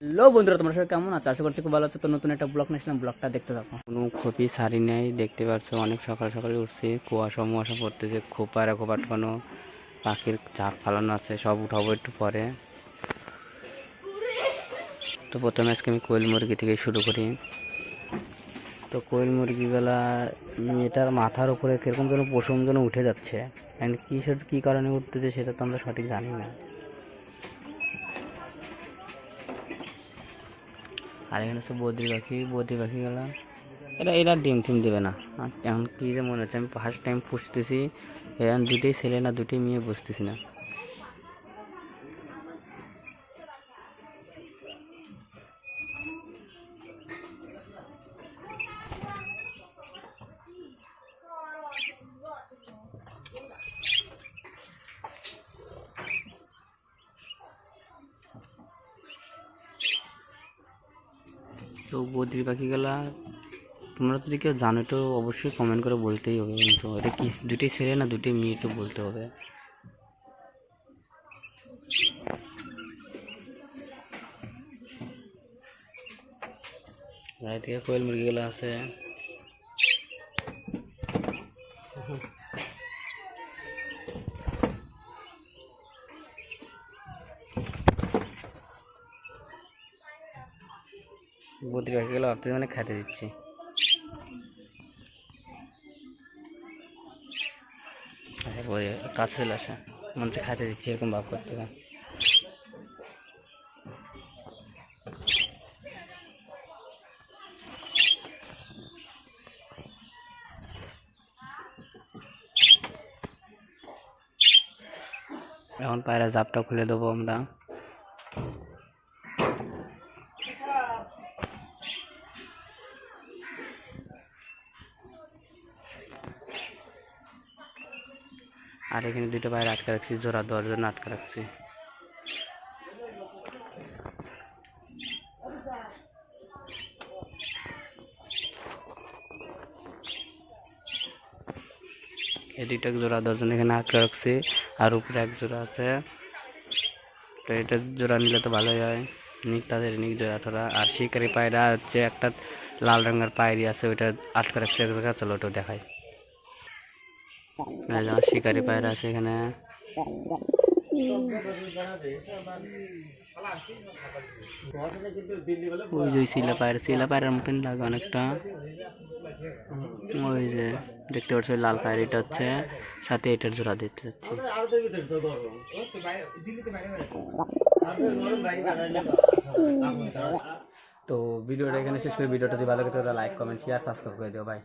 Hello বন্ধুরা, তোমরা সবাই কেমন আছো? আশা করছি খুব ভালো আছো। তো নতুন একটা ব্লগ নিয়েছিলাম, ব্লগটা দেখতে থাকো। কোনো খোপি সারি নেই, দেখতে পাচ্ছ অনেক সকাল সকালে উঠছি, কুয়াশা মুয়াশা পড়তেছে, খোপা টোকানো পাখির চাক ফালানো আছে, সব উঠাবো একটু পরে। তো প্রথমে আজকে আমি কোয়েল মুরগি থেকে শুরু করি। তো কোয়েল মুরগিগুলা এটার মাথার উপরে কিরকম যেন পশম যেন উঠে যাচ্ছে, কিসের কী কারণে উঠতেছে সেটা তো আমরা সঠিক জানি না। আর এখানে হচ্ছে বদ্রি পাখি গেলাম, এরা ডিম টিম দেবে না। এখন কী যে মনে হচ্ছে আমি ফার্স্ট টাইম পুষতেছি, এখন দুটোই ছেলে না দুটোই মেয়ে বুঝতেছি না। তো বদ্রি পাখিগুলা তোমরা যদি কেউ জানো তো অবশ্যই কমেন্ট করে বলতেই হবে, কিন্তু এটা কি দুটোই ছেলে না দুটোই মেয়ে তো বলতে হবে। গায়ে থেকে কোয়েল মুরগিগুলো আছে। বদ্রি পাখিগুলো ভাবতেছি মানে খেতে দিচ্ছি। কাছে চলে আসে, মনে হচ্ছে খাইতে দিচ্ছি এরকম ভাব করতে। এখন পায়রা জাপটা খুলে দেবো আমরা। আর এখানে দুটো পায়রা আটকে রাখছি, জোড়া দেওয়ার জন্য আটকে রাখছি। এই দুইটা জোড়া দেওয়ার জন্য এখানে আটকে রাখছি, আর উপরে এক জোড়া আছে। তো এটা জোড়া নিলে তো ভালোই হয়, তাদের নিক জোড়া টোড়া। আর শিকারি পায়রা হচ্ছে একটা লাল রঙের পায়রি আছে, ওইটা আটকে রাখছে এক জায়গায়। চলো ওটা দেখাই। শিকারি পায়রা আছে এখানে। ওই যে শিলা পায়রার মতন লাগে অনেকটা। ওই যে দেখতে পাচ্ছ লাল পায়রিটা হচ্ছে, সাথে এটার জোড়া দিতে যাচ্ছি। তো ভিডিওটা এখানে শেষ করে, ভিডিওটা যদি ভালো লাগে তাহলে লাইক কমেন্ট শেয়ার সাবস্ক্রাইব করে দিও। বাই।